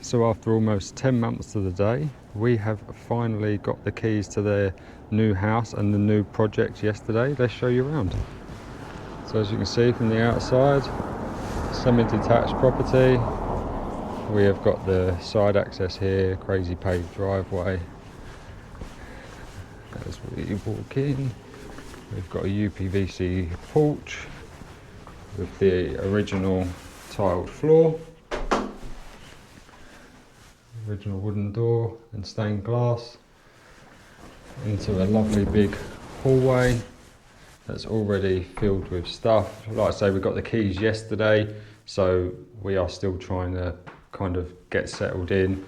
So after almost 10 months to the day, we have finally got the keys to their new house and the new project yesterday. Let's show you around. So as you can see from the outside, semi-detached property. We have got the side access here, crazy paved driveway. As we walk in, we've got a UPVC porch with the original tiled floor, original wooden door and stained glass, into a lovely big hallway that's already filled with stuff. Like I say, we got the keys yesterday, so we are still trying to kind of get settled in.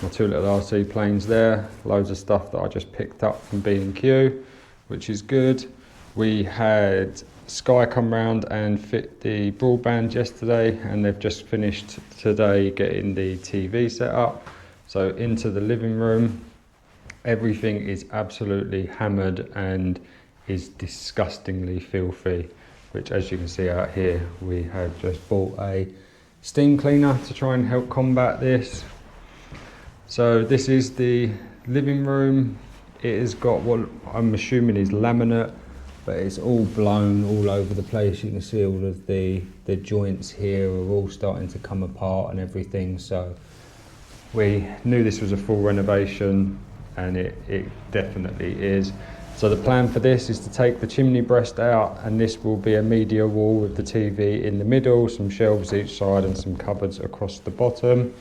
My two little RC planes there, loads of stuff that I just picked up from B&Q, which is good. We had Sky come round and fit the broadband yesterday, and they've just finished today getting the TV set up. So into the living room, everything is absolutely hammered and is disgustingly filthy, which, as you can see out here, we have just bought a steam cleaner to try and help combat this. So this is the living room. It has got what I'm assuming is laminate, but it's all blown all over the place. You can see all of the joints here are all starting to come apart and everything. So we knew this was a full renovation, and it definitely is. So the plan for this is to take the chimney breast out, and this will be a media wall with the TV in the middle, some shelves each side and some cupboards across the bottom.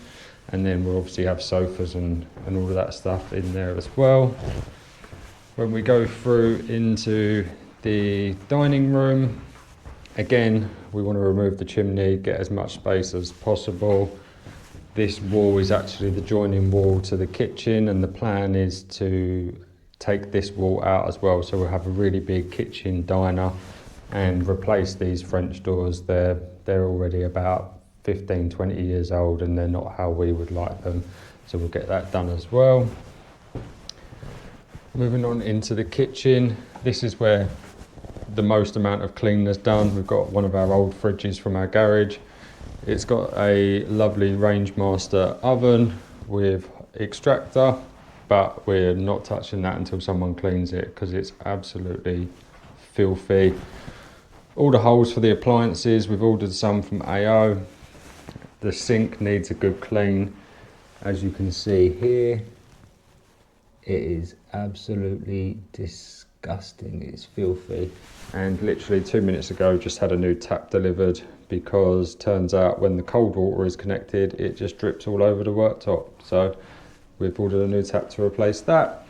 And then we'll obviously have sofas and all of that stuff in there as well. When we go through into the dining room, again, we want to remove the chimney, get as much space as possible. This wall is actually the joining wall to the kitchen, and the plan is to take this wall out as well, so we'll have a really big kitchen diner and replace these French doors. They're already about 15-20 years old, and they're not how we would like them, so we'll get that done as well. Moving on into the kitchen, this is where the most amount of cleaning is done. We've got one of our old fridges from our garage. It's got a lovely Rangemaster oven with extractor, but we're not touching that until someone cleans it because it's absolutely filthy. All the holes for the appliances, we've ordered some from AO. The sink needs a good clean. As you can see here, it is absolutely disgusting. It's filthy. And literally 2 minutes ago, just had a new tap delivered, because turns out when the cold water is connected, it just drips all over the worktop. So we've ordered a new tap to replace that.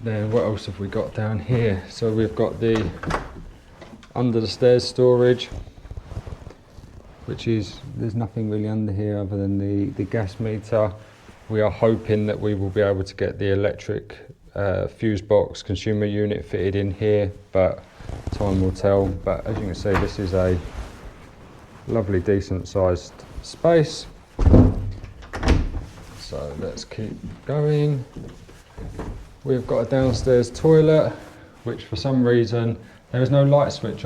Then what else have we got down here? So we've got the under the stairs storage, which is, there's nothing really under here other than the gas meter. We are hoping that we will be able to get the electric fuse box consumer unit fitted in here, but time will tell. But as you can see, this is a lovely decent sized space. So let's keep going. We've got a downstairs toilet, which for some reason there is no light switch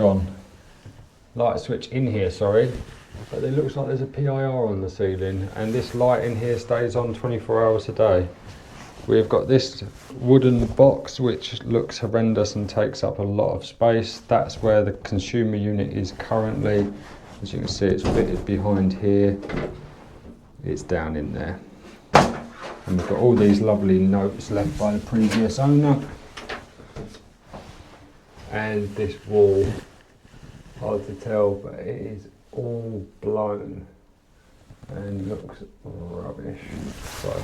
in here, sorry, but it looks like there's a PIR on the ceiling, and this light in here stays on 24 hours a day. We've got this wooden box which looks horrendous and takes up a lot of space. That's where the consumer unit is currently. As you can see, it's fitted behind here. It's down in there. And we've got all these lovely notes left by the previous owner. And this wall, hard to tell, but it is all blown and looks rubbish. So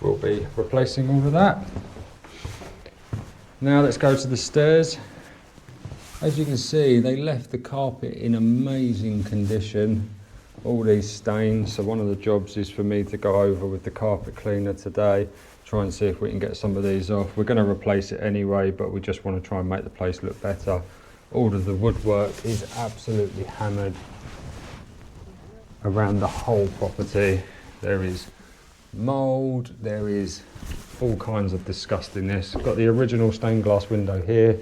we'll be replacing all of that. Now let's go to the stairs. As you can see, they left the carpet in amazing condition. All these stains, so one of the jobs is for me to go over with the carpet cleaner today, try and see if we can get some of these off. We're going to replace it anyway, but we just want to try and make the place look better. All of the woodwork is absolutely hammered around the whole property. There is mould, there is all kinds of disgustingness. Got the original stained glass window here.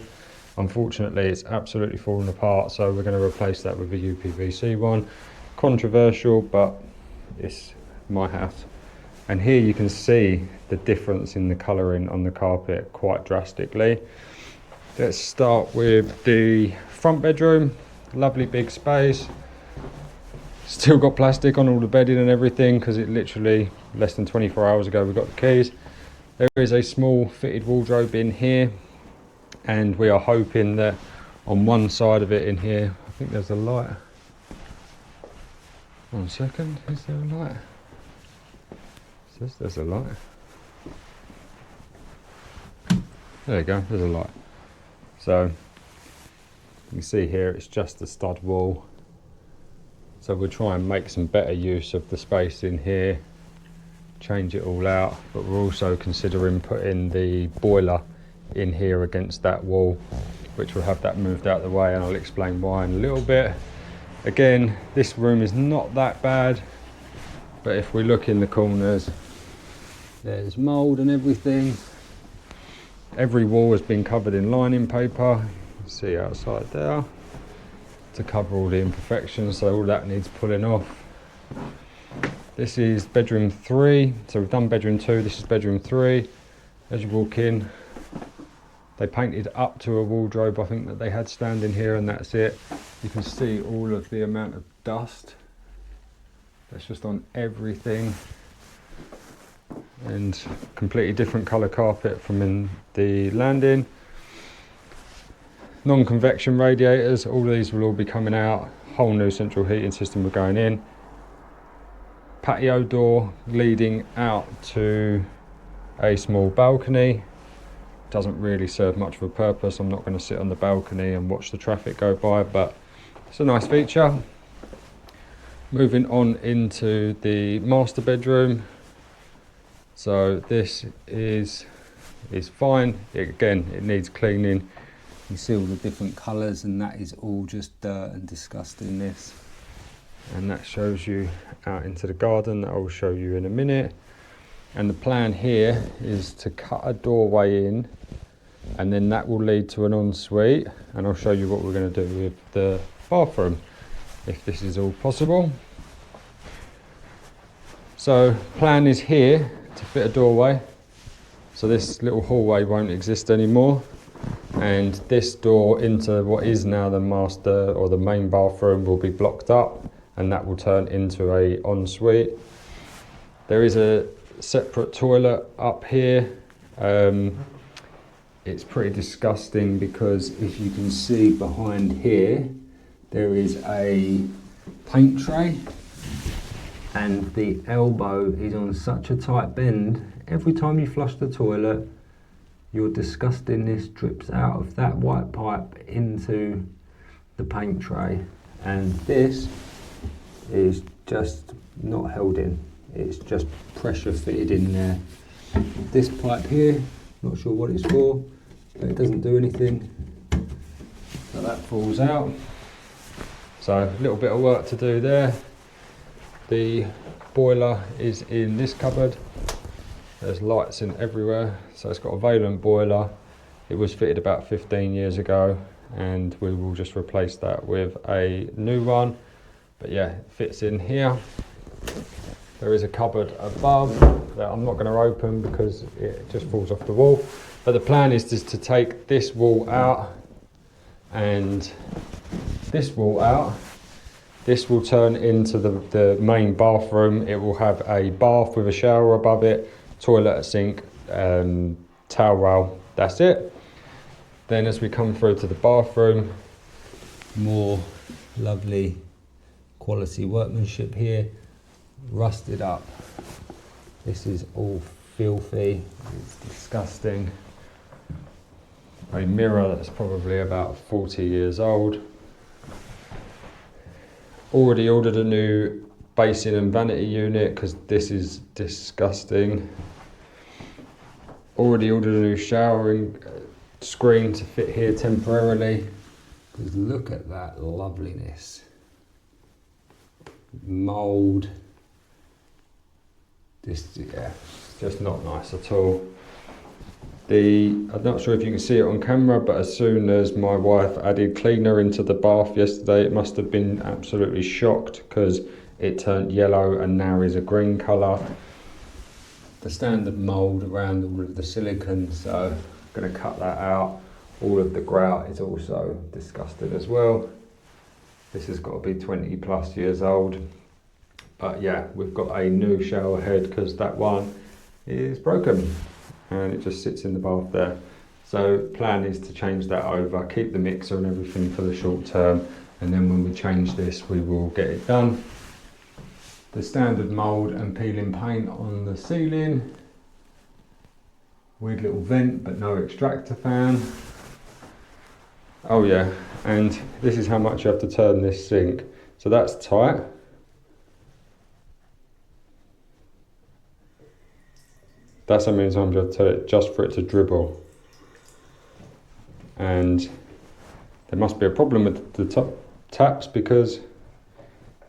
Unfortunately, it's absolutely fallen apart, so we're going to replace that with a UPVC one. Controversial, but it's my house. And here you can see the difference in the colouring on the carpet quite drastically. Let's start with the front bedroom. Lovely big space. Still got plastic on all the bedding and everything because it literally less than 24 hours ago we got the keys. There is a small fitted wardrobe in here, and we are hoping that on one side of it in here, I think there's a light. 1 second, is there a light? It says there's a light. There you go, there's a light. So you can see here it's just a stud wall. So we'll try and make some better use of the space in here, change it all out, but we're also considering putting the boiler in here against that wall, which will have that moved out of the way, and I'll explain why in a little bit. Again, this room is not that bad, but if we look in the corners, there's mould and everything. Every wall has been covered in lining paper. You can see outside there, to cover all the imperfections, so all that needs pulling off. This is bedroom 3, so we've done bedroom 2, this is bedroom 3. As you walk in, they painted up to a wardrobe I think that they had standing here, and that's it. You can see all of the amount of dust that's just on everything, and completely different colour carpet from in the landing. Non-convection radiators, all of these will all be coming out. Whole new central heating system will going in. Patio door leading out to a small balcony. Doesn't really serve much of a purpose. I'm not going to sit on the balcony and watch the traffic go by, but it's a nice feature. Moving on into the master bedroom. So this is fine. Again, it needs cleaning. You see all the different colours, and that is all just dirt and disgustingness. And that shows you out into the garden, that I will show you in a minute. And the plan here is to cut a doorway in, and then that will lead to an ensuite, and I'll show you what we're going to do with the bathroom, if this is all possible. So plan is here to fit a doorway, so this little hallway won't exist anymore. And this door into what is now the master or the main bathroom will be blocked up, and that will turn into a ensuite. There is a separate toilet up here. It's pretty disgusting because if you can see behind here, there is a paint tray, and the elbow is on such a tight bend. Every time you flush the toilet, your disgustingness drips out of that white pipe into the paint tray, and this is just not held in. It's just pressure fitted in there. This pipe here, not sure what it's for, but it doesn't do anything, so that falls out. So a little bit of work to do there. The boiler is in this cupboard. There's lights in everywhere, so it's got a Valent boiler. It was fitted about 15 years ago, and we will just replace that with a new one. But yeah, it fits in here. There is a cupboard above that I'm not going to open because it just falls off the wall. But the plan is just to take this wall out and this wall out. This will turn into the main bathroom. It will have a bath with a shower above it, toilet, a sink, towel roll, that's it. Then as we come through to the bathroom, more lovely quality workmanship here, rusted up. This is all filthy, it's disgusting. A mirror that's probably about 40 years old. Already ordered a new basin and vanity unit because this is disgusting. Already ordered a new showering screen to fit here temporarily. Because look at that loveliness. Mould. This, yeah, just not nice at all. I'm not sure if you can see it on camera, but as soon as my wife added cleaner into the bath yesterday, it must have been absolutely shocked because it turned yellow and now is a green colour. The standard mould around all of the silicone, so I'm going to cut that out. All of the grout is also disgusted as well. This has got to be 20 plus years old. But yeah, we've got a new shower head because that one is broken and it just sits in the bath there. So plan is to change that over, keep the mixer and everything for the short term, and then when we change this we will get it done. The standard mould and peeling paint on the ceiling. Weird little vent but no extractor fan. Oh yeah, and this is how much you have to turn this sink. So that's tight. That's how many times you have to turn it just for it to dribble. And there must be a problem with the top taps because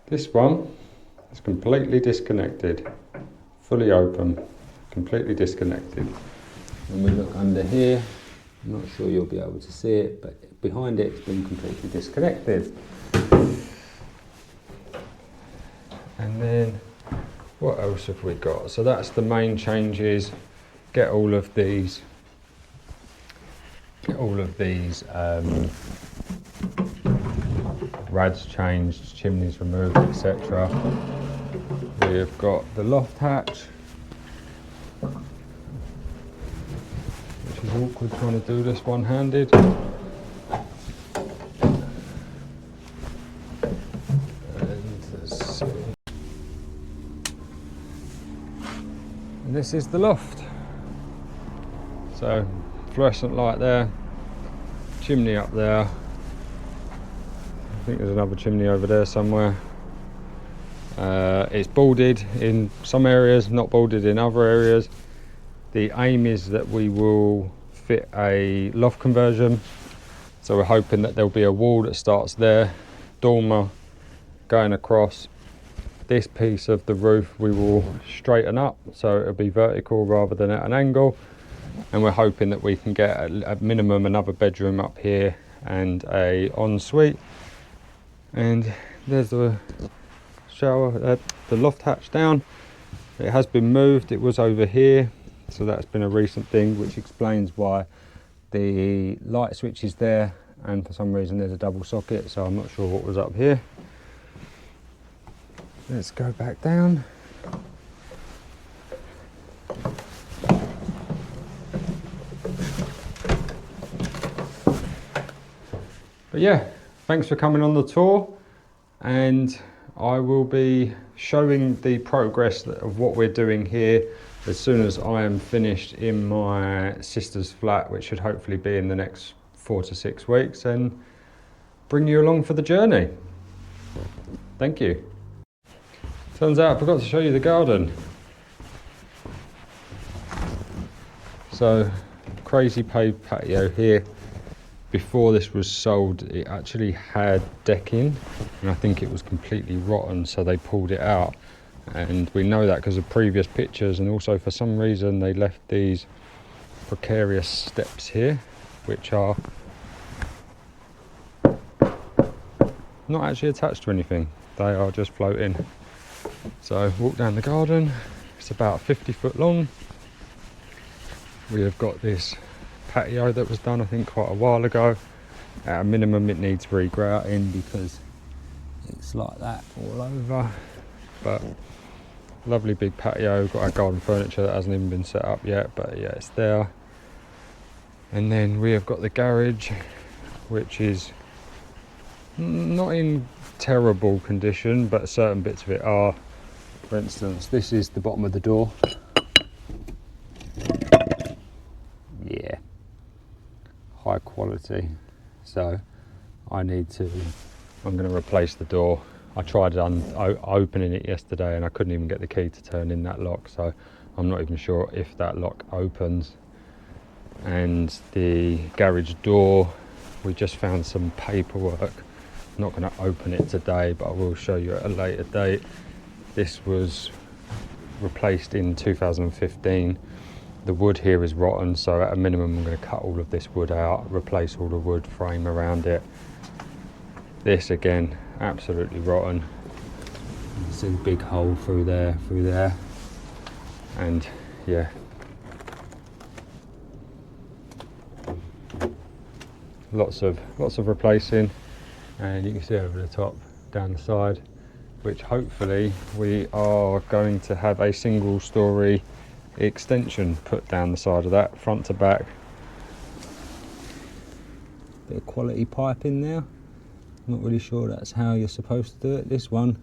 this one is completely disconnected. Fully open, completely disconnected. When we look under here, I'm not sure you'll be able to see it, but behind it, it's been completely disconnected. And then, what else have we got? So that's the main changes. Get all of these rads changed, chimneys removed, etc. We have got the loft hatch, which is awkward trying to do this one-handed. And this is the loft. So fluorescent light there, chimney up there. I think there's another chimney over there somewhere. It's boarded in some areas, not boarded in other areas. The aim is that we will fit a loft conversion. So we're hoping that there'll be a wall that starts there, dormer going across. This piece of the roof we will straighten up so it'll be vertical rather than at an angle. And we're hoping that we can get at minimum another bedroom up here and a ensuite. And there's the shower, the loft hatch down. It has been moved, it was over here, so that's been a recent thing, which explains why the light switch is there and for some reason there's a double socket, so I'm not sure what was up here. Let's go back down. But yeah, thanks for coming on the tour, and I will be showing the progress of what we're doing here as soon as I am finished in my sister's flat, which should hopefully be in the next 4 to 6 weeks, and bring you along for the journey. Thank you. Turns out I forgot to show you the garden. So, crazy paved patio here. Before this was sold, it actually had decking, and I think it was completely rotten, so they pulled it out. And we know that because of previous pictures, and also for some reason they left these precarious steps here, which are not actually attached to anything. They are just floating. So walk down the garden, it's about 50 foot long. We have got this patio that was done I think quite a while ago. At a minimum it needs regrouting because it's like that all over, but lovely big patio. Got our garden furniture that hasn't even been set up yet, but yeah, it's there. And then we have got the garage, which is not in terrible condition, but certain bits of it are. For instance, this is the bottom of the door. Yeah, high quality. So I'm going to replace the door. I tried opening it yesterday and I couldn't even get the key to turn in that lock, so I'm not even sure if that lock opens. And the garage door, we just found some paperwork. I'm not going to open it today, but I will show you at a later date. This was replaced in 2015. The wood here is rotten, so at a minimum I'm going to cut all of this wood out, replace all the wood frame around it. This again, absolutely rotten. You can see the big hole through there, and yeah, lots of replacing, and you can see over the top, down the side, which hopefully we are going to have a single story extension put down the side of that, front to back. Bit of quality pipe in there. Not really sure that's how you're supposed to do it. This one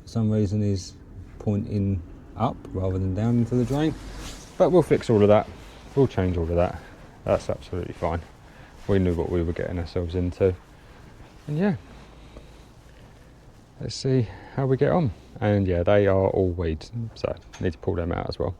for some reason is pointing up rather than down into the drain, but we'll fix all of that, we'll change all of that. That's absolutely fine. We knew what we were getting ourselves into, and yeah, let's see how we get on. And yeah, they are all weeds, so need to pull them out as well.